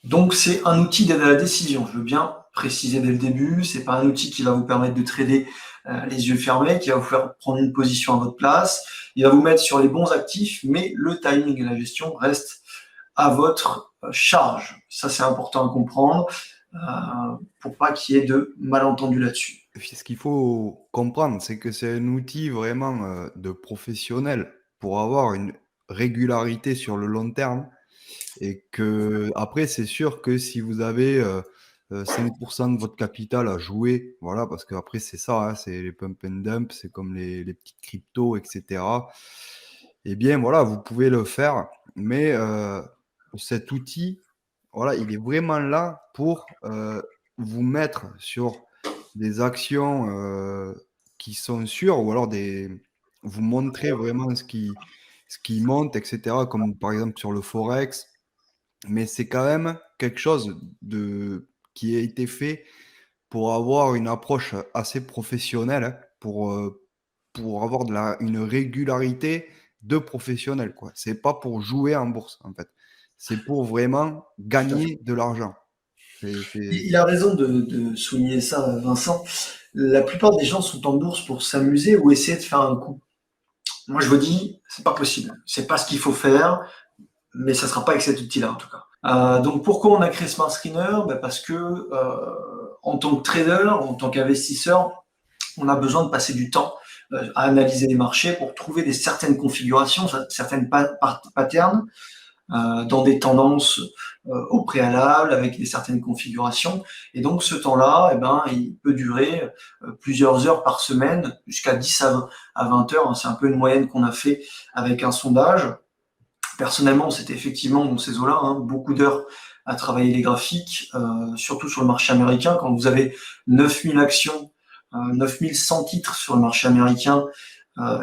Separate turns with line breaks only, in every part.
Donc, c'est un outil d'aide à la décision. Je veux bien préciser dès le début, c'est pas un outil qui va vous permettre de trader les yeux fermés, qui va vous faire prendre une position à votre place. Il va vous mettre sur les bons actifs, mais le timing et la gestion restent à votre charge. Ça, c'est important à comprendre pour pas qu'il y ait de malentendus là-dessus.
Ce qu'il faut comprendre, c'est que c'est un outil vraiment de professionnel pour avoir une régularité sur le long terme. Et que après, c'est sûr que si vous avez 5% de votre capital à jouer, voilà, parce qu'après, c'est ça, hein, c'est les pump and dump, c'est comme les petites cryptos, etc. Eh bien, voilà, vous pouvez le faire, mais cet outil, voilà, il est vraiment là pour vous mettre sur des actions qui sont sûres, ou alors vous montrer vraiment ce qui monte, etc., comme par exemple sur le Forex, mais c'est quand même quelque chose qui a été fait pour avoir une approche assez professionnelle, hein, pour avoir une régularité de professionnel, quoi. C'est pas pour jouer en bourse, en fait. C'est pour vraiment
Tout à fait.
gagner de l'argent.
Il a raison de souligner ça, Vincent. La plupart des gens sont en bourse pour s'amuser ou essayer de faire un coup. Moi, je vous dis, c'est pas possible. C'est pas ce qu'il faut faire, mais ça sera pas avec cet outil-là, en tout cas. Donc, pourquoi on a créé Smart Screener? Parce que, en tant que trader, en tant qu'investisseur, on a besoin de passer du temps à analyser les marchés pour trouver certaines configurations, certaines patterns dans des tendances au préalable, avec certaines configurations. Et donc ce temps-là, eh ben, il peut durer plusieurs heures par semaine, jusqu'à 10 à 20 heures. C'est un peu une moyenne qu'on a fait avec un sondage. Personnellement, c'était effectivement dans ces eaux-là, beaucoup d'heures à travailler les graphiques, surtout sur le marché américain. Quand vous avez 9000 actions, 9100 titres sur le marché américain,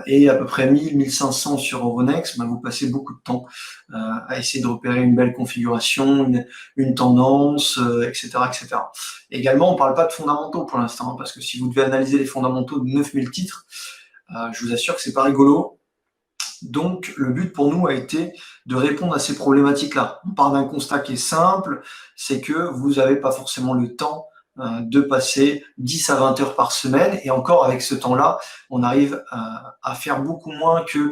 et à peu près 1000-1500 sur Euronext, vous passez beaucoup de temps à essayer de repérer une belle configuration, une tendance, etc., etc. Également, on ne parle pas de fondamentaux pour l'instant, parce que si vous devez analyser les fondamentaux de 9000 titres, je vous assure que c'est pas rigolo. Donc, le but pour nous a été de répondre à ces problématiques-là. On part d'un constat qui est simple, c'est que vous n'avez pas forcément le temps de passer 10 à 20 heures par semaine. Et encore, avec ce temps-là, on arrive à faire beaucoup moins que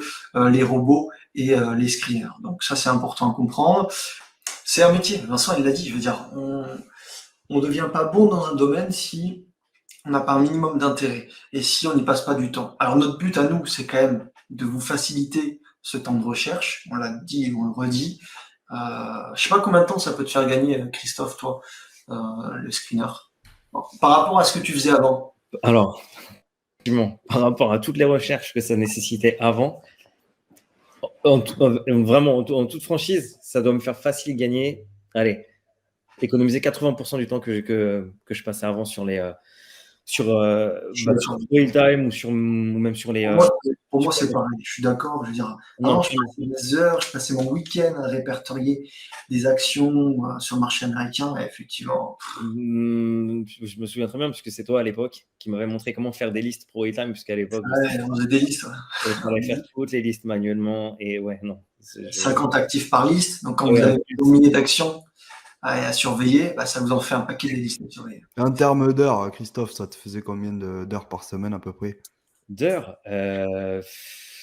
les robots et les screeners. Donc ça, c'est important à comprendre. C'est un métier, Vincent, il l'a dit, je veux dire, on ne devient pas bon dans un domaine si on n'a pas un minimum d'intérêt et si on n'y passe pas du temps. Alors notre but à nous, c'est quand même de vous faciliter ce temps de recherche. On l'a dit et on le redit. Je sais pas combien de temps ça peut te faire gagner, Christophe, toi, le screener. Bon, par rapport à ce que tu faisais avant.
Alors, par rapport à toutes les recherches que ça nécessitait avant, vraiment, en toute franchise, ça doit me faire facile gagner. Allez, économiser 80% du temps que je passais avant sur les sur real time ou même sur les.
Pour moi, c'est pareil. Je suis d'accord. Je veux dire, avant, je passais des heures, je passais mon week-end à répertorier des actions sur le marché américain. Et effectivement.
Je me souviens très bien, parce que c'est toi à l'époque qui m'avait montré comment faire des listes pro real time, puisqu'à l'époque,
on faisait des listes.
Il fallait faire toutes les listes manuellement. Et ouais, non.
50 actifs par liste. Donc, quand vous avez des milliers d'actions à surveiller, ça vous en fait un paquet de listes à surveiller.
En termes d'heures, Christophe, ça te faisait combien d'heures par semaine à peu près?
D'heures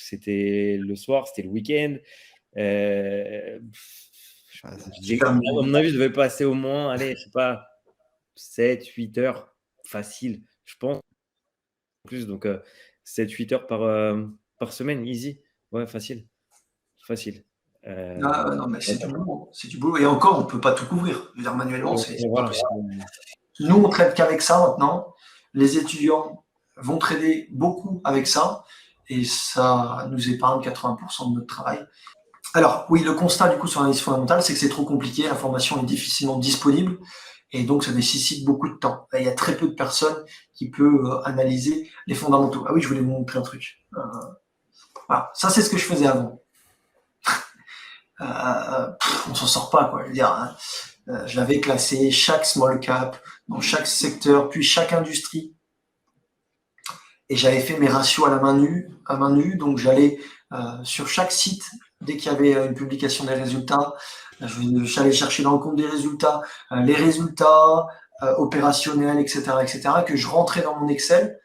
C'était le soir, c'était le week-end. À mon avis, je devais passer au moins, allez, je sais pas, 7-8 heures facile, je pense. En plus, donc 7-8 heures par semaine, easy. Ouais, facile. Facile.
Non, mais c'est du boulot. C'est du boulot. Et encore, on ne peut pas tout couvrir. Je veux dire, manuellement, c'est pas possible. Nous, on traite qu'avec ça maintenant. Les étudiants vont trader beaucoup avec ça. Et ça nous épargne 80% de notre travail. Alors, oui, le constat, du coup, sur l'analyse fondamentale, c'est que c'est trop compliqué. L'information est difficilement disponible. Et donc, ça nécessite beaucoup de temps. Il y a très peu de personnes qui peuvent analyser les fondamentaux. Ah oui, je voulais vous montrer un truc. Voilà. Ça, c'est ce que je faisais avant. On s'en sort pas, quoi. Je veux dire, j'avais classé chaque small cap dans chaque secteur, puis chaque industrie. Et j'avais fait mes ratios à main nue. Donc, j'allais sur chaque site Dès qu'il y avait une publication des résultats, j'allais chercher dans le compte des résultats, les résultats opérationnels, etc., que je rentrais dans mon Excel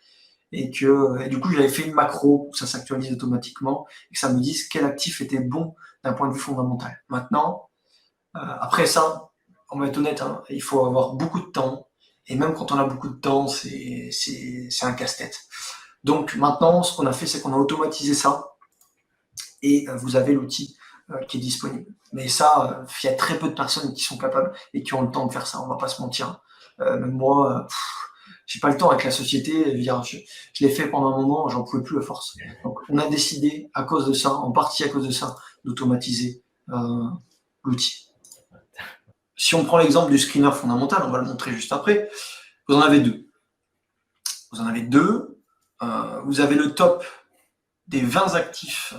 et du coup, j'avais fait une macro, ça s'actualise automatiquement, et que ça me dise quel actif était bon d'un point de vue fondamental. Maintenant, après ça, on va être honnête, hein, il faut avoir beaucoup de temps, et même quand on a beaucoup de temps, c'est un casse-tête. Donc maintenant, ce qu'on a fait, c'est qu'on a automatisé ça, et vous avez l'outil qui est disponible. Mais ça, il y a très peu de personnes qui sont capables et qui ont le temps de faire ça, on va pas se mentir. Même moi, j'ai pas le temps avec la société, je l'ai fait pendant un moment, j'en pouvais plus à force. Donc on a décidé, à cause de ça, en partie à cause de ça, d'automatiser l'outil. Si on prend l'exemple du screener fondamental, on va le montrer juste après, vous en avez deux. Vous en avez deux. Vous avez le top des 20 actifs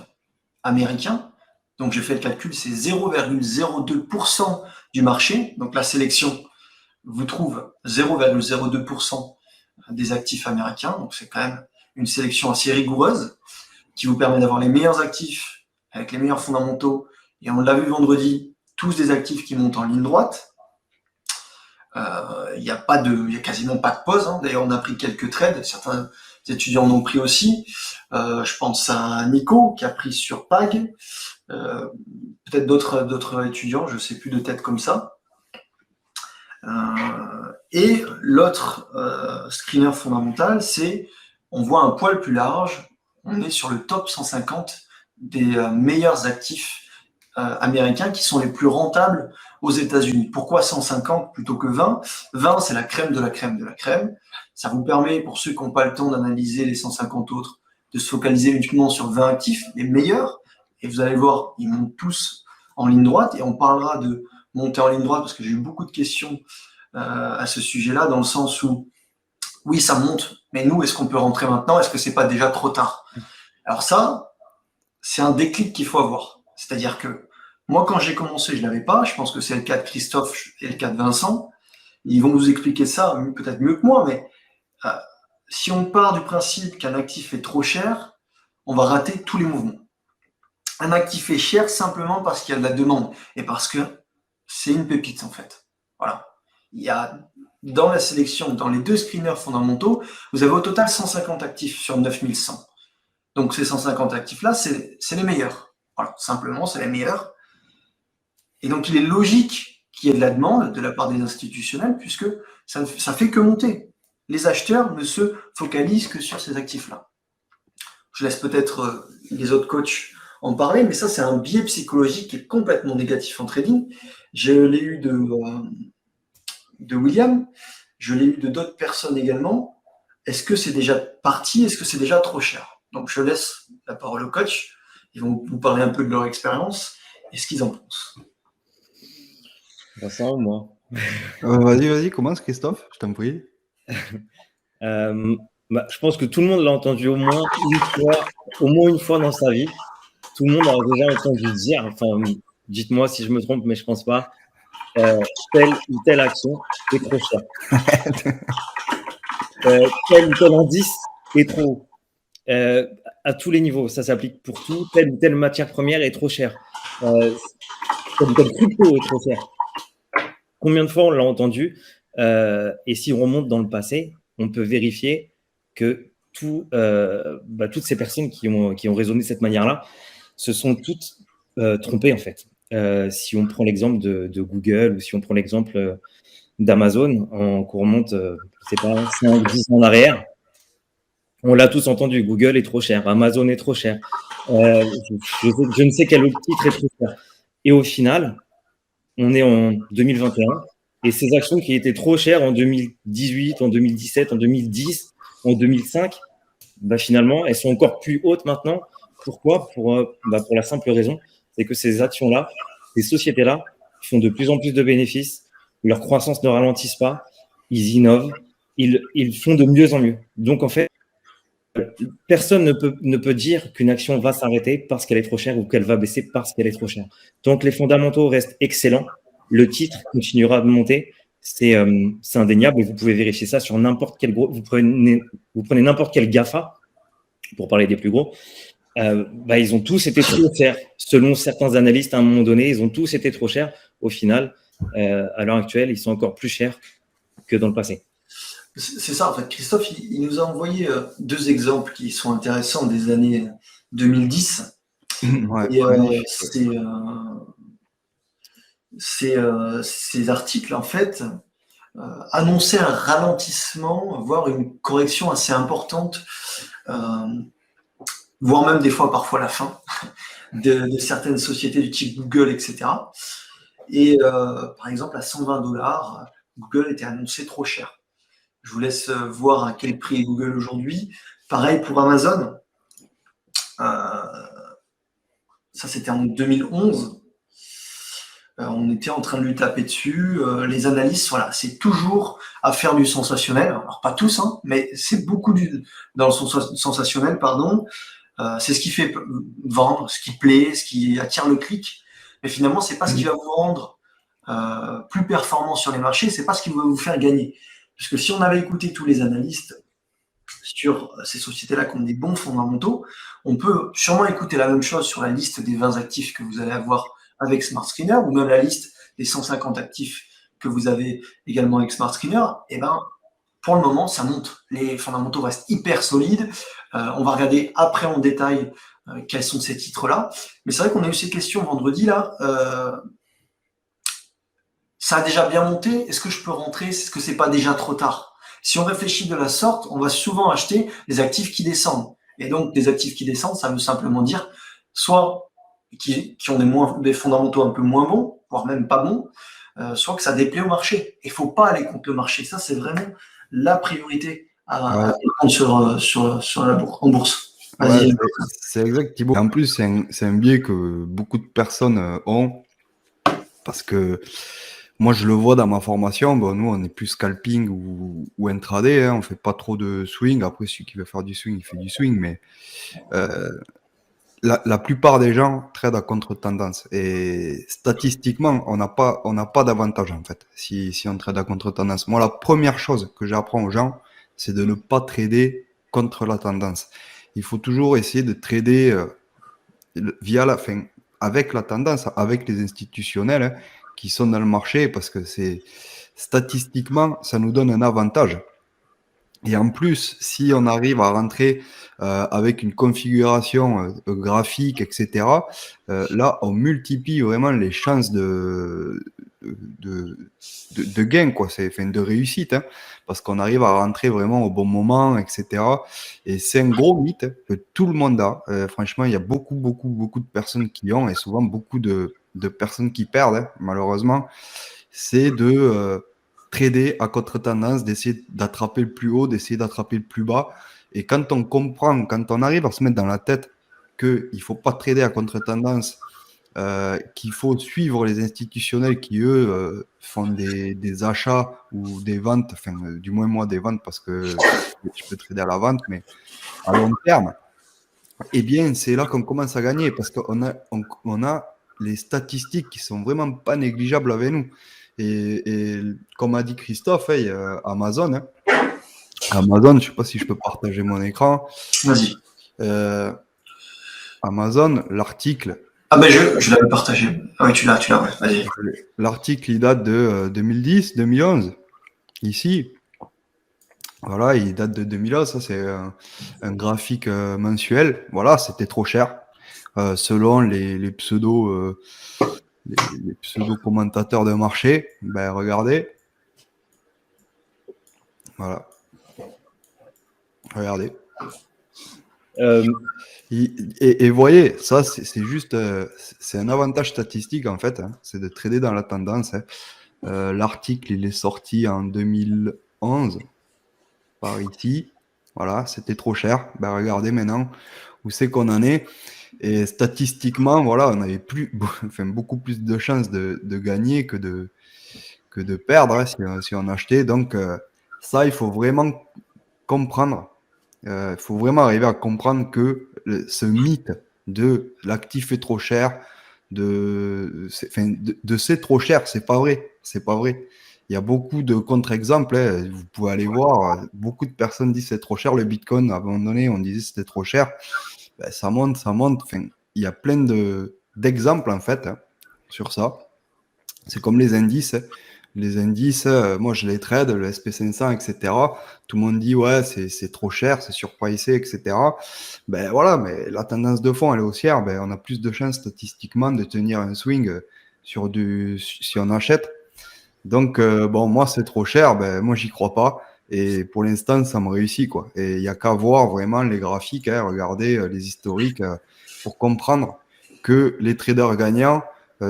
américains. Donc j'ai fait le calcul, c'est 0,02% du marché. Donc la sélection vous trouve 0,02% des actifs américains. Donc c'est quand même une sélection assez rigoureuse qui vous permet d'avoir les meilleurs actifs avec les meilleurs fondamentaux. Et on l'a vu vendredi, tous des actifs qui montent en ligne droite. Il y a quasiment pas de pause. Hein. D'ailleurs, on a pris quelques trades. Certains étudiants en ont pris aussi. Je pense à Nico qui a pris sur PAG. Peut-être d'autres étudiants, je sais plus de tête comme ça. Et l'autre screener fondamental, c'est on voit un poil plus large. On est sur le top 150 des meilleurs actifs américains qui sont les plus rentables aux États-Unis. Pourquoi 150 plutôt que 20 ? 20, c'est la crème de la crème de la crème. Ça vous permet, pour ceux qui n'ont pas le temps d'analyser les 150 autres, de se focaliser uniquement sur 20 actifs, les meilleurs. Et vous allez voir, ils montent tous en ligne droite. Et on parlera de monter en ligne droite parce que j'ai eu beaucoup de questions à ce sujet-là, dans le sens où, oui, ça monte, mais nous, est-ce qu'on peut rentrer maintenant ? Est-ce que c'est pas déjà trop tard ? Alors ça, c'est un déclic qu'il faut avoir. C'est-à-dire que moi, quand j'ai commencé, je l'avais pas. Je pense que c'est le cas de Christophe et le cas de Vincent. Ils vont vous expliquer ça peut-être mieux que moi, mais si on part du principe qu'un actif est trop cher, on va rater tous les mouvements. Un actif est cher simplement parce qu'il y a de la demande et parce que c'est une pépite en fait. Voilà. Il y a dans la sélection, dans les deux screeners fondamentaux, vous avez au total 150 actifs sur 9100. Donc ces 150 actifs-là, c'est les meilleurs. Voilà, simplement, c'est les meilleurs. Et donc il est logique qu'il y ait de la demande de la part des institutionnels puisque ça fait que monter. Les acheteurs ne se focalisent que sur ces actifs-là. Je laisse peut-être les autres coachs en parler, mais ça, c'est un biais psychologique qui est complètement négatif en trading. Je l'ai eu de William, je l'ai eu de d'autres personnes également. Est-ce que c'est déjà parti ? Est-ce que c'est déjà trop cher ? Donc, je laisse la parole aux coachs. Ils vont vous parler un peu de leur expérience et ce qu'ils en pensent.
Vincent ou moi ?
Vas-y, commence Christophe, je t'en prie.
Je pense que tout le monde l'a entendu au moins une fois dans sa vie. Tout le monde a déjà entendu dire, enfin, dites-moi si je me trompe, mais je pense pas, telle ou telle action est trop chère. Tel ou tel indice est trop haut. À tous les niveaux, ça s'applique pour tout. Telle ou telle matière première est trop chère. Telle ou telle crypto est trop chère. Combien de fois on l'a entendu ? Et si on remonte dans le passé, on peut vérifier que toutes ces personnes qui ont raisonné de cette manière-là se sont toutes trompées en fait. Si on prend l'exemple de Google ou si on prend l'exemple d'Amazon, qu'on remonte, je sais pas, 5-10 ans en arrière, on l'a tous entendu, Google est trop cher, Amazon est trop cher, je ne sais quel autre titre est trop cher. Et au final, on est en 2021 et ces actions qui étaient trop chères en 2018, en 2017, en 2010, en 2005, finalement, elles sont encore plus hautes maintenant. Pourquoi ? Pour la simple raison, c'est que ces actions-là, ces sociétés-là font de plus en plus de bénéfices, leur croissance ne ralentit pas, ils innovent, ils font de mieux en mieux. Donc, en fait, personne ne peut dire qu'une action va s'arrêter parce qu'elle est trop chère ou qu'elle va baisser parce qu'elle est trop chère. Tant que les fondamentaux restent excellents, le titre continuera de monter. C'est indéniable et vous pouvez vérifier ça sur n'importe quel gros. Vous prenez n'importe quel GAFA, pour parler des plus gros. Ils ont tous été trop chers. Selon certains analystes, à un moment donné, ils ont tous été trop chers. Au final, à l'heure actuelle, ils sont encore plus chers que dans le passé.
C'est ça, en fait. Christophe, il nous a envoyé 2 exemples qui sont intéressants des années 2010.
Ouais,
Et
magnifique.
ces articles, en fait, annonçaient un ralentissement, voire une correction assez importante, voire même des fois, parfois la fin, de certaines sociétés du type Google, etc. Et par exemple, à $120, Google était annoncé trop cher. Je vous laisse voir à quel prix est Google aujourd'hui. Pareil pour Amazon. Ça, c'était en 2011. On était en train de lui taper dessus. Les analystes, voilà, c'est toujours à faire du sensationnel. Alors, pas tous, hein, mais c'est beaucoup dans le sensationnel, pardon. C'est ce qui fait vendre, ce qui plaît, ce qui attire le clic. Mais finalement, c'est pas ce qui va vous rendre plus performant sur les marchés, c'est pas ce qui va vous faire gagner. Parce que si on avait écouté tous les analystes sur ces sociétés-là qui ont des bons fondamentaux, on peut sûrement écouter la même chose sur la liste des 20 actifs que vous allez avoir avec Smart Screener, ou même la liste des 150 actifs que vous avez également avec Smart Screener. Et ben, pour le moment, ça monte. Les fondamentaux restent hyper solides. On va regarder après en détail quels sont ces titres-là. Mais c'est vrai qu'on a eu ces questions vendredi là. Ça a déjà bien monté. Est-ce que je peux rentrer? Est-ce que c'est pas déjà trop tard? Si on réfléchit de la sorte, on va souvent acheter des actifs qui descendent. Et donc, des actifs qui descendent, ça veut simplement dire soit qui ont des fondamentaux un peu moins bons, voire même pas bons, soit que ça déplaît au marché. Il ne faut pas aller contre le marché. Ça, c'est vraiment la priorité à prendre en bourse.
Ouais, c'est exact, Thibaut. En plus, c'est un biais que beaucoup de personnes ont parce que moi, je le vois dans ma formation. Bon, nous, on est plus scalping ou intraday. Hein, on fait pas trop de swing. Après, celui qui veut faire du swing, il fait du swing. Mais la plupart des gens tradent à contre-tendance. Et statistiquement, on n'a pas d'avantage, en fait, si on trade à contre-tendance. Moi, la première chose que j'apprends aux gens, c'est de ne pas trader contre la tendance. Il faut toujours essayer de trader avec la tendance, avec les institutionnels qui sont dans le marché, parce que statistiquement, ça nous donne un avantage. Et en plus, si on arrive à rentrer avec une configuration graphique, etc., là, on multiplie vraiment les chances de gain, quoi. De réussite, hein, parce qu'on arrive à rentrer vraiment au bon moment, etc. Et c'est un gros mythe que tout le monde a. Franchement, il y a beaucoup de personnes qui ont, et souvent beaucoup de personnes qui perdent, hein, malheureusement. C'est de trader à contre-tendance, d'essayer d'attraper le plus haut, d'essayer d'attraper le plus bas. Et quand on comprend, quand on arrive à se mettre dans la tête qu'il ne faut pas trader à contre-tendance, qu'il faut suivre les institutionnels qui, eux, font des achats ou des ventes, enfin, du moins moi des ventes parce que je peux trader à la vente, mais à long terme, eh bien, c'est là qu'on commence à gagner parce qu'on a les statistiques qui sont vraiment pas négligeables avec nous. Et comme a dit Christophe, hein, Amazon, hein. Amazon, je ne sais pas si je peux partager mon écran.
Vas-y.
Amazon, l'article.
Ah ben je l'avais partagé. Ah oui, tu l'as, ouais. Vas-y.
L'article, il date de 2010, 2011. Ici, voilà, il date de 2011. Ça, c'est un graphique mensuel. Voilà, c'était trop cher. Selon les pseudo commentateurs de marché, ben regardez. Voilà. Regardez. Et voyez, ça, c'est juste, c'est un avantage statistique en fait, hein, c'est de trader dans la tendance. Hein. L'article, il est sorti en 2011 par ici. Voilà, c'était trop cher. Ben regardez maintenant où c'est qu'on en est. Et statistiquement, voilà, on avait beaucoup plus de chances de gagner que de perdre, hein, si on achetait. Donc ça, il faut vraiment comprendre. Il faut vraiment arriver à comprendre que ce mythe de l'actif est trop cher, de c'est trop cher, c'est pas vrai. C'est pas vrai. Il y a beaucoup de contre-exemples. Hein. Vous pouvez aller voir. Beaucoup de personnes disent c'est trop cher. Le Bitcoin, à un moment donné, on disait c'était trop cher. ben, ça monte, ça monte. Enfin, il y a plein d'exemples en fait sur ça. C'est comme les indices, hein. Les indices, moi je les trade, le SP500, etc. Tout le monde dit ouais, c'est trop cher, c'est surpricé, etc. Ben voilà, mais la tendance de fond elle est haussière, ben, on a plus de chances statistiquement de tenir un swing si on achète. Donc bon, moi c'est trop cher, ben moi j'y crois pas. Et pour l'instant, ça me réussit quoi. Et il y a qu'à voir vraiment les graphiques, hein, regarder les historiques pour comprendre que les traders gagnants,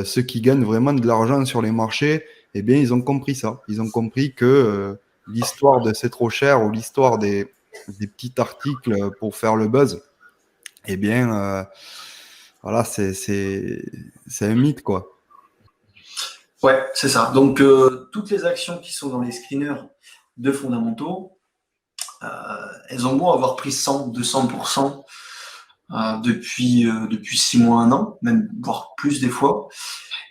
ceux qui gagnent vraiment de l'argent sur les marchés, eh bien, ils ont compris ça. Ils ont compris que l'histoire de c'est trop cher ou l'histoire des petits articles pour faire le buzz, eh bien, voilà, c'est un mythe, quoi.
Ouais, c'est ça. Donc, toutes les actions qui sont dans les screeners de fondamentaux, elles ont beau avoir pris 100, 200% depuis 6 mois, 1 an, même voire plus des fois.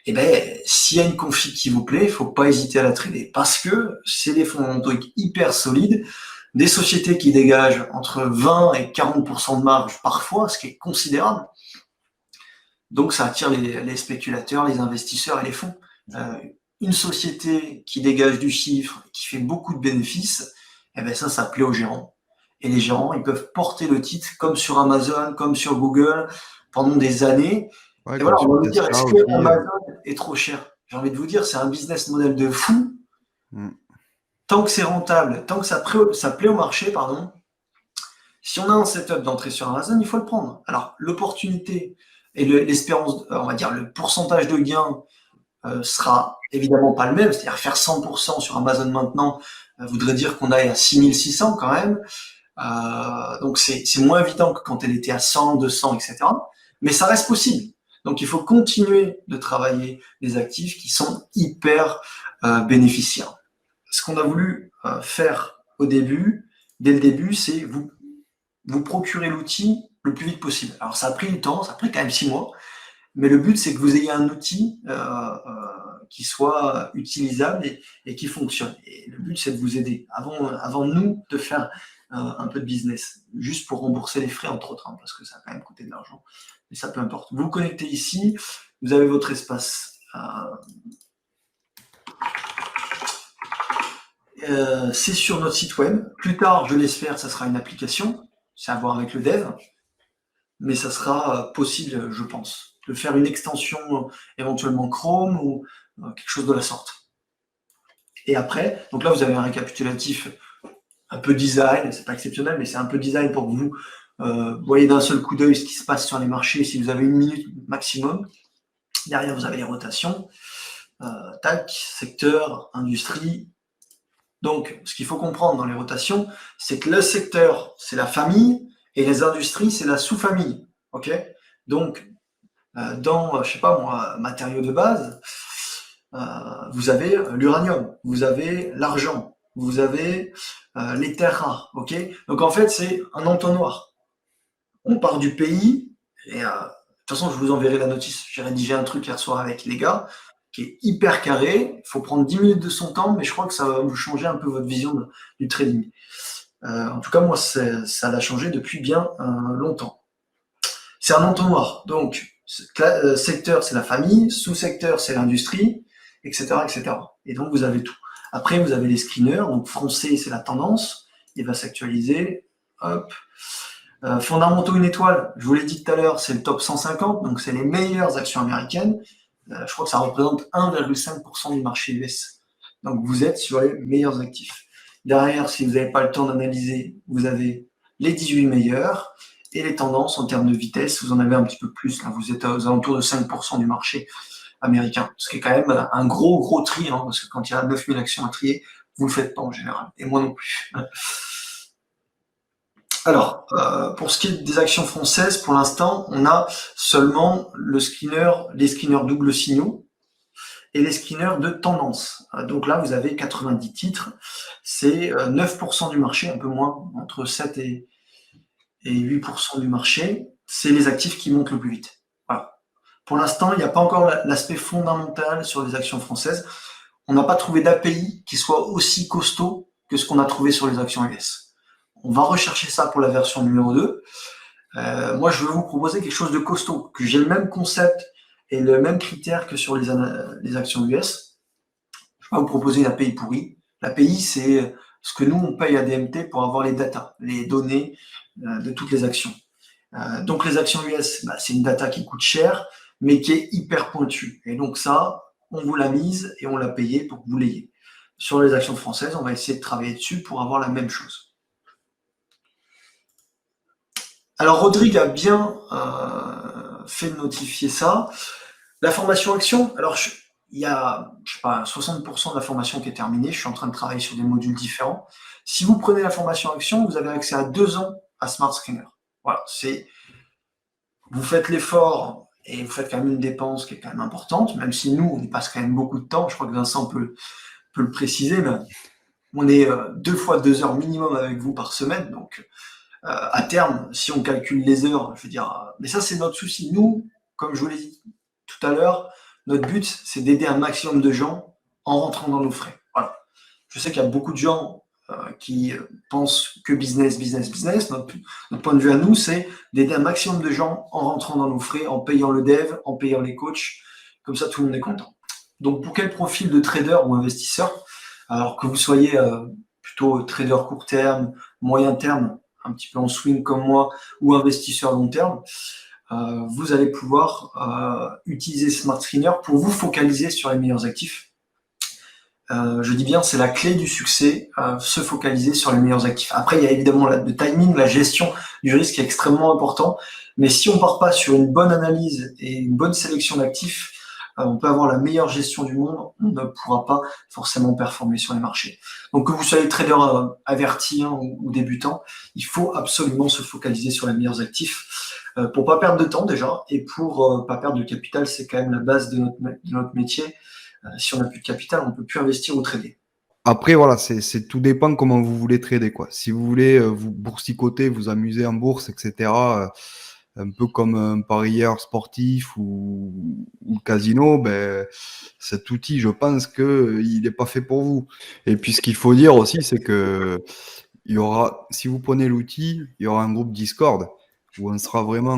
Et ben, s'il y a une config qui vous plaît, il faut pas hésiter à la trader parce que c'est des fondamentaux hyper solides, des sociétés qui dégagent entre 20 et 40% de marge parfois, ce qui est considérable. Donc ça attire les spéculateurs, les investisseurs et les fonds. Une société qui dégage du chiffre, qui fait beaucoup de bénéfices, eh ben ça plaît aux gérants. Et les gérants, ils peuvent porter le titre comme sur Amazon, comme sur Google pendant des années.
Ouais,
Et voilà,
comme
on
sur
va me dire,
Tesla
est-ce
aussi.
que Amazon est trop cher? J'ai envie de vous dire, c'est un business model de fou. Tant que c'est rentable, tant que ça plaît au marché, pardon, si on a un setup d'entrée sur Amazon, il faut le prendre. Alors, l'opportunité et l'espérance, on va dire, le pourcentage de gain sera évidemment pas le même. C'est-à-dire faire 100% sur Amazon maintenant voudrait dire qu'on aille à 6600 quand même. Donc, c'est moins évident que quand elle était à 100, 200, etc. Mais ça reste possible. Donc, il faut continuer de travailler les actifs qui sont hyper bénéficiaires. Ce qu'on a voulu faire dès le début, c'est vous procurer l'outil le plus vite possible. Alors ça a pris du temps, ça a pris quand même 6 mois, mais le but c'est que vous ayez un outil qui soit utilisable et qui fonctionne. Et le but c'est de vous aider avant nous de faire un peu de business, juste pour rembourser les frais entre autres, hein, parce que ça a quand même coûté de l'argent. Mais ça peu importe. Vous vous connectez ici, vous avez votre espace. C'est sur notre site web. Plus tard, je l'espère, ça sera une application. C'est à voir avec le dev. Mais ça sera possible, je pense, de faire une extension éventuellement Chrome ou quelque chose de la sorte. Et après, donc là, vous avez un récapitulatif un peu design. C'est pas exceptionnel, mais c'est un peu design pour que vous voyez d'un seul coup d'œil ce qui se passe sur les marchés si vous avez 1 minute maximum. Derrière, vous avez les rotations. Tac, secteur, industrie. Donc, ce qu'il faut comprendre dans les rotations, c'est que le secteur, c'est la famille, et les industries, c'est la sous-famille. Ok? Donc, dans, je sais pas moi, matériaux de base, vous avez l'uranium, vous avez l'argent, vous avez les terres rares. Ok? Donc, en fait, c'est un entonnoir. On part du pays, et de toute façon, je vous enverrai la notice. J'ai rédigé un truc hier soir avec les gars qui est hyper carré. Il faut prendre 10 minutes de son temps, mais je crois que ça va vous changer un peu votre vision du trading. En tout cas, moi, ça l'a changé depuis bien longtemps. C'est un entonnoir. Donc, secteur, c'est la famille, sous-secteur, c'est l'industrie, etc., etc. Et donc, vous avez tout. Après, vous avez les screeners. Donc, français, c'est la tendance. Il va s'actualiser. Hop. Fondamentaux, une étoile. Je vous l'ai dit tout à l'heure, c'est le top 150. Donc, c'est les meilleures actions américaines. Je crois que ça représente 1,5% du marché US. Donc, vous êtes sur les meilleurs actifs. Derrière, si vous n'avez pas le temps d'analyser, vous avez les 18 meilleurs et les tendances en termes de vitesse, vous en avez un petit peu plus. Là, vous êtes aux alentours de 5% du marché américain, ce qui est quand même un gros tri, hein, parce que quand il y a 9000 actions à trier, vous ne le faites pas en général, et moi non plus. Alors, pour ce qui est des actions françaises, pour l'instant, on a seulement les screeners double signaux et les screeners de tendance. Donc là, vous avez 90 titres, c'est 9% du marché, un peu moins, entre 7 et 8% du marché. C'est les actifs qui montent le plus vite. Voilà. Pour l'instant, il n'y a pas encore l'aspect fondamental sur les actions françaises. On n'a pas trouvé d'API qui soit aussi costaud que ce qu'on a trouvé sur les actions US. On va rechercher ça pour la version numéro 2. Moi, je veux vous proposer quelque chose de costaud, que j'ai le même concept et le même critère que sur les actions US. Je vais pas vous proposer une API pourrie. L'API, c'est ce que nous, on paye à DMT pour avoir les data, les données de toutes les actions. Donc, les actions US, c'est une data qui coûte cher, mais qui est hyper pointue. Et donc, ça, on vous l'a mise et on l'a payé pour que vous l'ayez. Sur les actions françaises, on va essayer de travailler dessus pour avoir la même chose. Alors, Rodrigue a bien fait de notifier ça. La formation action, alors il y a, je sais pas, 60% de la formation qui est terminée. Je suis en train de travailler sur des modules différents. Si vous prenez la formation action, vous avez accès à 2 ans à Smart Screener. Voilà, vous faites l'effort et vous faites quand même une dépense qui est quand même importante, même si nous, on y passe quand même beaucoup de temps. Je crois que Vincent peut le préciser, mais on est 2 fois 2 heures minimum avec vous par semaine. Donc, à terme, si on calcule les heures, je veux dire, mais ça, c'est notre souci. Nous, comme je vous l'ai dit tout à l'heure, notre but, c'est d'aider un maximum de gens en rentrant dans nos frais. Voilà. Je sais qu'il y a beaucoup de gens qui pensent que business, business, business. Notre point de vue à nous, c'est d'aider un maximum de gens en rentrant dans nos frais, en payant le dev, en payant les coachs. Comme ça, tout le monde est content. Donc, pour quel profil de trader ou investisseur, alors que vous soyez plutôt trader court terme, moyen terme, un petit peu en swing comme moi, ou investisseur long terme, vous allez pouvoir utiliser Smart Screener pour vous focaliser sur les meilleurs actifs. Je dis bien, c'est la clé du succès, se focaliser sur les meilleurs actifs. Après, il y a évidemment le timing, la gestion du risque qui est extrêmement important, mais si on part pas sur une bonne analyse et une bonne sélection d'actifs, on peut avoir la meilleure gestion du monde, on ne pourra pas forcément performer sur les marchés. Donc que vous soyez trader averti ou débutant, il faut absolument se focaliser sur les meilleurs actifs pour pas perdre de temps déjà et pour pas perdre de capital. C'est quand même la base de notre métier. Si on n'a plus de capital, on ne peut plus investir ou trader.
Après, voilà, c'est tout dépend comment vous voulez trader, quoi. Si vous voulez vous boursicoter, vous amuser en bourse, etc., un peu comme un parieur sportif ou le casino, ben, cet outil, je pense que il n'est pas fait pour vous. Et puis, ce qu'il faut dire aussi, c'est que il y aura, si vous prenez l'outil, il y aura un groupe Discord où on sera vraiment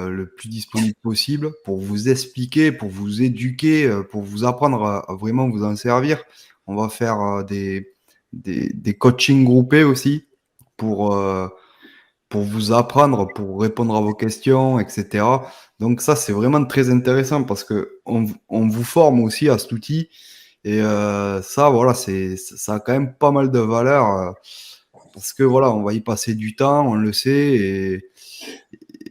le plus disponible possible pour vous expliquer, pour vous éduquer, pour vous apprendre à vraiment vous en servir. On va faire des coachings groupés aussi pour vous apprendre, pour répondre à vos questions, etc. Donc ça, c'est vraiment très intéressant parce que on vous forme aussi à cet outil. Et ça, voilà, ça a quand même pas mal de valeur parce que voilà, on va y passer du temps, on le sait,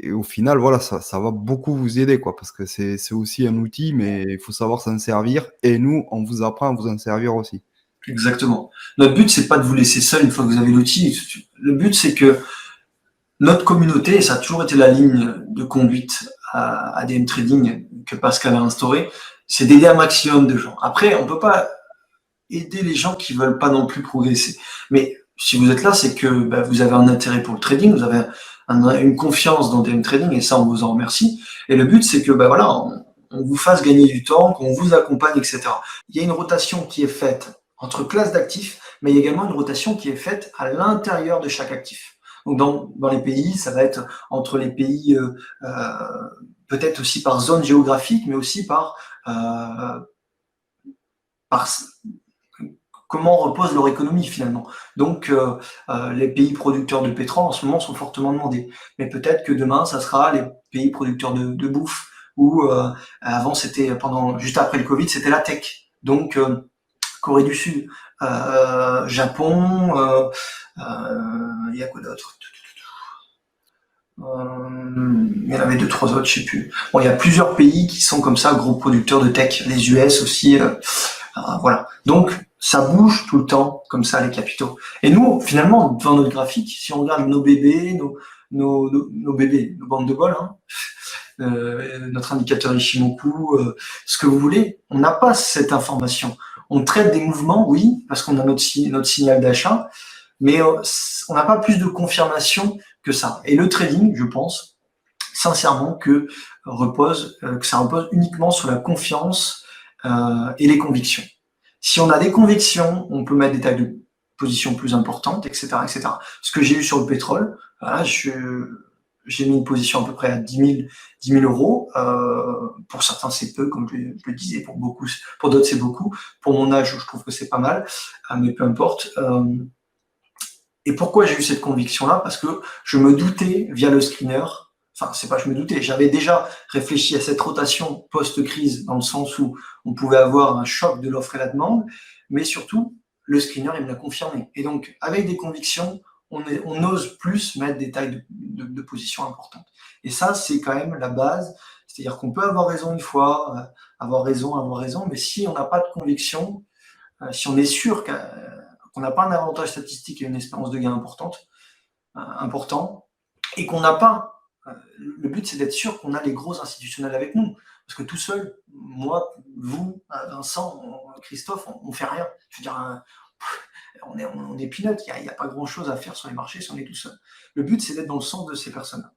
et au final, voilà, ça va beaucoup vous aider, quoi, parce que c'est aussi un outil, mais il faut savoir s'en servir. Et nous, on vous apprend à vous en servir aussi.
Exactement. Notre but, c'est pas de vous laisser seul une fois que vous avez l'outil. Le but, c'est que notre communauté, et ça a toujours été la ligne de conduite à DM Trading que Pascal a instauré, c'est d'aider un maximum de gens. Après, on peut pas aider les gens qui veulent pas non plus progresser. Mais si vous êtes là, c'est que vous avez un intérêt pour le trading, vous avez une confiance dans DM Trading, et ça, on vous en remercie. Et le but, c'est que voilà, on vous fasse gagner du temps, qu'on vous accompagne, etc. Il y a une rotation qui est faite entre classes d'actifs, mais il y a également une rotation qui est faite à l'intérieur de chaque actif. Donc dans les pays, ça va être entre les pays, peut-être aussi par zone géographique, mais aussi par comment repose leur économie finalement. Donc les pays producteurs de pétrole en ce moment sont fortement demandés. Mais peut-être que demain, ça sera les pays producteurs de bouffe, ou avant c'était juste après le Covid, c'était la tech. Donc Corée du Sud, Japon, il y a quoi d'autre? Il y en avait 2-3 autres, je sais plus. Bon, il y a plusieurs pays qui sont comme ça, gros producteurs de tech. Les US aussi, voilà. Donc, ça bouge tout le temps, comme ça, les capitaux. Et nous, finalement, dans notre graphique, si on regarde nos bébés, nos bébés, nos bandes de bol, hein, notre indicateur Ishimoku, ce que vous voulez, on n'a pas cette information. On traite des mouvements, oui, parce qu'on a notre signal d'achat, mais on n'a pas plus de confirmation que ça. Et le trading, je pense, sincèrement, que ça repose uniquement sur la confiance et les convictions. Si on a des convictions, on peut mettre des tailles de position plus importantes, etc., etc. Ce que j'ai eu sur le pétrole, voilà, j'ai mis une position à peu près à 10 000 euros. Pour certains, c'est peu, comme je le disais, pour d'autres, c'est beaucoup. Pour mon âge, je trouve que c'est pas mal, mais peu importe. Et pourquoi j'ai eu cette conviction-là? Parce que je me doutais via le screener, enfin, c'est pas je me doutais, j'avais déjà réfléchi à cette rotation post-crise dans le sens où on pouvait avoir un choc de l'offre et la demande, mais surtout, le screener, il me l'a confirmé. Et donc, avec des convictions, on ose plus mettre des tailles de position importantes. Et ça, c'est quand même la base. C'est-à-dire qu'on peut avoir raison une fois, avoir raison, mais si on n'a pas de conviction, si on est sûr qu'on n'a pas un avantage statistique et une espérance de gain important, et qu'on n'a pas, le but c'est d'être sûr qu'on a les gros institutionnels avec nous, parce que tout seul, moi, vous, Vincent, Christophe, on fait rien. Je veux dire, on est peanut, il n'y a pas grand chose à faire sur les marchés si on est tout seul. Le but c'est d'être dans le sens de ces personnes-là.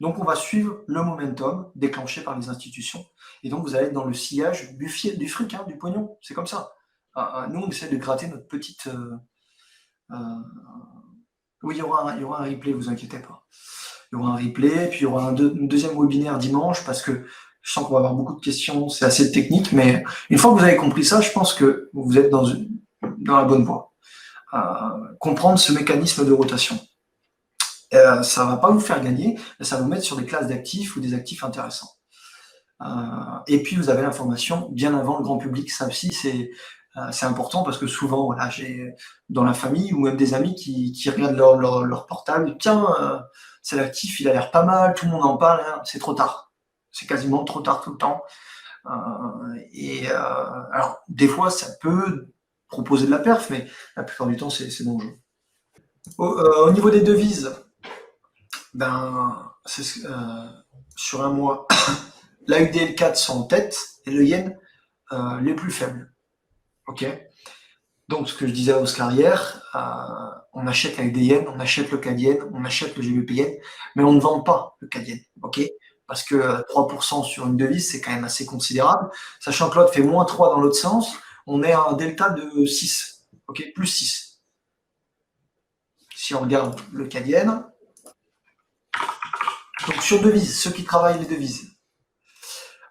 Donc on va suivre le momentum déclenché par les institutions, et donc vous allez être dans le sillage du fric, du pognon, c'est comme ça. Nous, on essaie de gratter notre petite... Oui, il y aura un replay, vous inquiétez pas. Il y aura un replay, puis il y aura un deuxième webinaire dimanche, parce que je sens qu'on va avoir beaucoup de questions, c'est assez technique, mais une fois que vous avez compris ça, je pense que vous êtes dans la bonne voie. Comprendre ce mécanisme de rotation. Ça ne va pas vous faire gagner, mais ça va vous mettre sur des classes d'actifs ou des actifs intéressants. Et puis, vous avez l'information bien avant le grand public. Ça aussi, c'est important parce que souvent, voilà, j'ai dans la famille ou même des amis qui regardent leur portable. Tiens, c'est l'actif, il a l'air pas mal, tout le monde en parle. Hein, c'est trop tard. C'est quasiment trop tard tout le temps. Alors, des fois, ça peut proposer de la perf, mais la plupart du temps, c'est dangereux. Au niveau des devises, sur un mois, la UDL4 sont en tête et le yen les plus faibles. Ok. Donc, ce que je disais à Oscar hier, on achète la UDN, on achète le CAD yen, on achète le GBP yen, mais on ne vend pas le CAD yen. Ok. Parce que 3% sur une devise, c'est quand même assez considérable. Sachant que l'autre fait moins 3 dans l'autre sens, on est à un delta de 6. Ok. Plus 6. Si on regarde le CAD yen, donc sur devises, ceux qui travaillent les devises,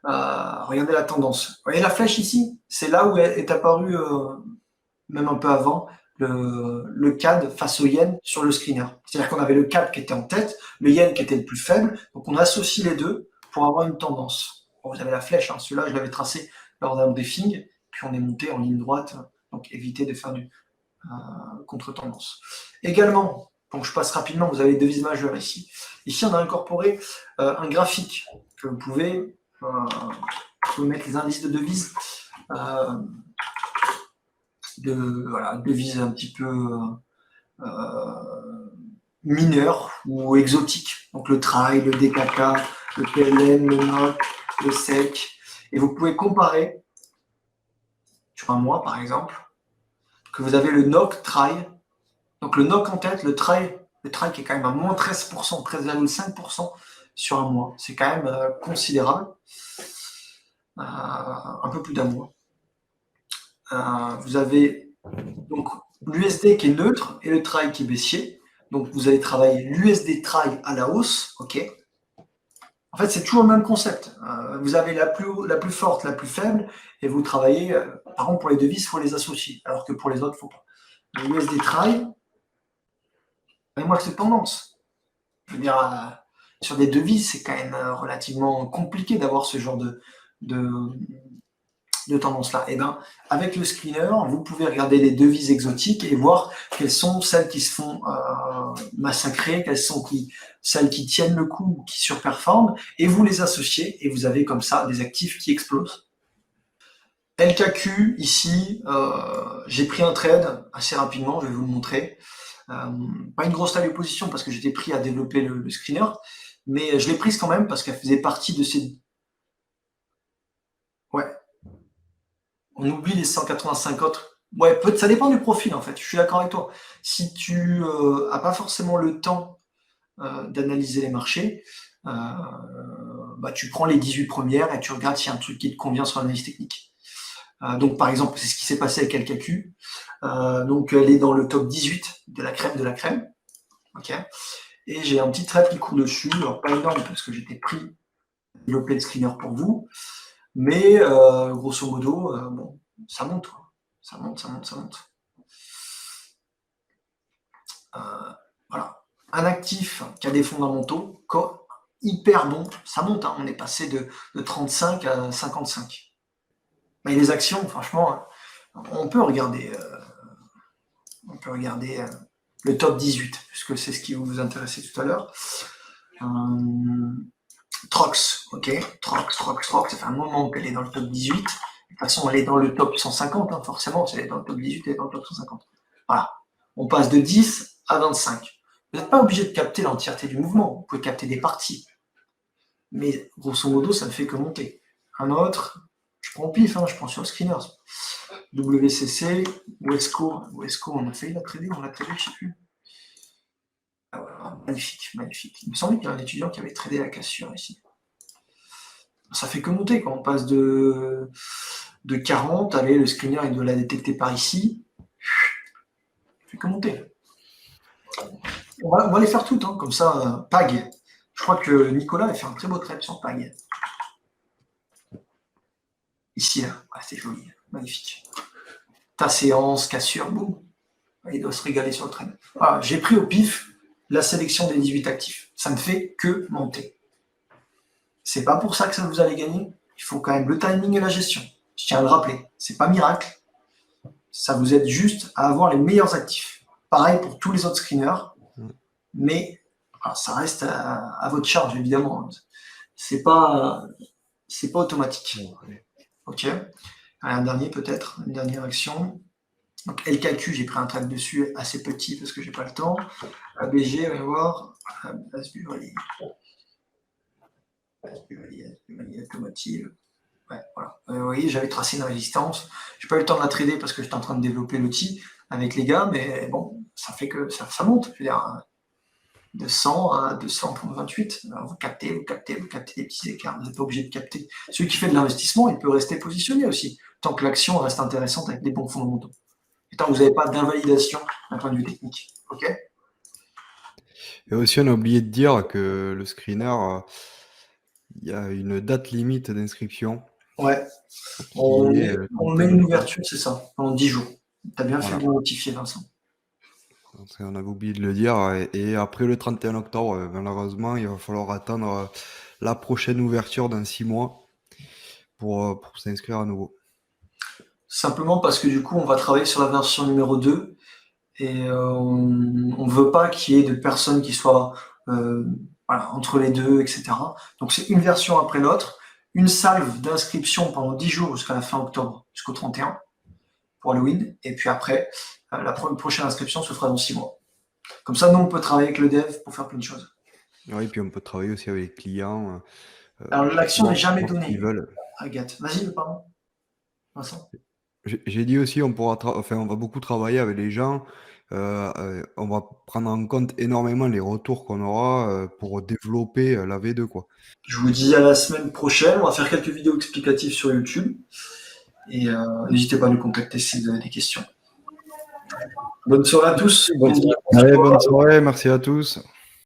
regardez la tendance. Vous voyez la flèche ici? C'est là où est apparu, même un peu avant, le CAD face au yen sur le screener. C'est-à-dire qu'on avait le CAD qui était en tête, le yen qui était le plus faible, donc on associe les deux pour avoir une tendance. Bon, vous avez la flèche, hein, celui-là je l'avais tracé lors d'un briefing, puis on est monté en ligne droite, donc évitez de faire du contre-tendance. Également, donc je passe rapidement, vous avez les devises majeures ici. Ici, on a incorporé un graphique que vous pouvez mettre les indices de devises, devises un petit peu mineures ou exotiques. Donc le TRAI, le DKK, le PLN, le NOK, le SEC. Et vous pouvez comparer sur un mois, par exemple, que vous avez le NOK TRAI. Donc le NOK en tête, le TRAI qui est quand même à moins 13%, 13,5% sur un mois. C'est quand même considérable. Un peu plus d'un mois. Vous avez donc l'USD qui est neutre et le TRAI qui est baissier. Donc vous allez travailler l'USD TRAI à la hausse, ok. En fait, c'est toujours le même concept. Vous avez la plus forte, la plus faible, et vous travaillez. Par contre, pour les devises, il faut les associer, alors que pour les autres, il ne faut pas. L'USD TRAI, moi, c'est tendance. Je veux dire, sur des devises, c'est quand même relativement compliqué d'avoir ce genre de tendance-là. Et bien, avec le screener, vous pouvez regarder les devises exotiques et voir quelles sont celles qui se font massacrer, quelles sont celles qui tiennent le coup, qui surperforment, et vous les associez, et vous avez comme ça des actifs qui explosent. LKQ, ici, j'ai pris un trade assez rapidement, je vais vous le montrer. Pas une grosse taille de position parce que j'étais pris à développer le screener, mais je l'ai prise quand même parce qu'elle faisait partie de ces... Ouais. On oublie les 185 autres. Ouais, ça dépend du profil en fait, je suis d'accord avec toi. Si tu n'as pas forcément le temps d'analyser les marchés, tu prends les 18 premières et tu regardes s'il y a un truc qui te convient sur l'analyse technique. Donc par exemple, c'est ce qui s'est passé avec LKQ. Donc elle est dans le top 18 de la crème de la crème. Okay. et j'ai un petit trait qui coule dessus. Alors, pas énorme parce que j'étais pris à développer le screener pour vous, mais grosso modo, bon, ça monte, quoi. Ça monte. Voilà. Un actif qui a des fondamentaux hyper bons, ça monte, hein. On est passé de 35 à 55. Mais les actions, franchement, on peut regarder le top 18, puisque c'est ce qui vous intéressait tout à l'heure. Trox, ok, Trox, ça fait un moment qu'elle est dans le top 18. De toute façon, elle est dans le top 150, hein, forcément, si elle est dans le top 18, elle est dans le top 150. Voilà. On passe de 10 à 25. Vous n'êtes pas obligé de capter l'entièreté du mouvement, vous pouvez capter des parties. Mais grosso modo, ça ne fait que monter. Un autre, je prends au pif, hein, je prends sur le screeners. WCC, Wesco, on a failli la trader, on l'a tradé, je ne sais plus. Ah, voilà, magnifique. Il me semblait qu'il y a un étudiant qui avait tradé la cassure ici. Ça fait que monter, quand on passe de 40, allez, le screener il doit la détecter par ici. Ça fait que monter. On va les faire toutes, hein, comme ça, PAG. Je crois que Nicolas a fait un très beau trade sur PAG. Ici, là, ouais, c'est joli, magnifique. Ta séance, cassure, boum. Il doit se régaler sur le trade. Voilà, j'ai pris au pif la sélection des 18 actifs. Ça ne fait que monter. C'est pas pour ça que ça vous allez gagner. Il faut quand même le timing et la gestion. Je tiens à le rappeler. C'est pas miracle. Ça vous aide juste à avoir les meilleurs actifs. Pareil pour tous les autres screeners. Mais alors, ça reste à votre charge, évidemment. C'est pas automatique. Ok. Un dernier peut-être, une dernière action. Donc LKQ, j'ai pris un trade dessus assez petit parce que j'ai pas le temps. ABG, on va voir. Asbuvali, automotive. Ouais, voilà. Vous voyez, j'avais tracé une résistance. J'ai pas eu le temps de la trader parce que j'étais en train de développer l'outil avec les gars, mais bon, ça fait que ça monte. Je veux dire, de 100 à 228. Alors vous captez des petits écarts. Vous n'êtes pas obligé de capter. Celui qui fait de l'investissement, il peut rester positionné aussi, tant que l'action reste intéressante avec des bons fondamentaux. Et tant que vous n'avez pas d'invalidation d'un point de vue technique. Ok ?
Et aussi, on a oublié de dire que le screener, il y a une date limite d'inscription.
Ouais. On met une ouverture, c'est ça, pendant 10 jours. Tu as bien fait de le notifier, Vincent.
On avait oublié de le dire. Et après le 31 octobre, malheureusement, il va falloir attendre la prochaine ouverture dans 6 mois pour s'inscrire à nouveau. Simplement
parce que du coup, on va travailler sur la version numéro 2 et on ne veut pas qu'il y ait de personnes qui soient entre les deux, etc. Donc c'est une version après l'autre, une salve d'inscription pendant 10 jours jusqu'à la fin octobre, jusqu'au 31 pour Halloween, et puis après, la prochaine inscription se fera dans 6 mois. Comme ça, nous, on peut travailler avec le dev pour faire plein de choses.
Oui, puis on peut travailler aussi avec les clients.
Alors, l'action n'est jamais donnée,
veulent.
Agathe. Vas-y, pardon. Vincent.
J'ai dit aussi, on va beaucoup travailler avec les gens. On va prendre en compte énormément les retours qu'on aura pour développer la V2, quoi.
Je vous dis à la semaine prochaine. On va faire quelques vidéos explicatives sur YouTube. Et n'hésitez pas à nous contacter si vous avez des questions. Bonne soirée à tous.
Allez, bonne soirée, merci à tous.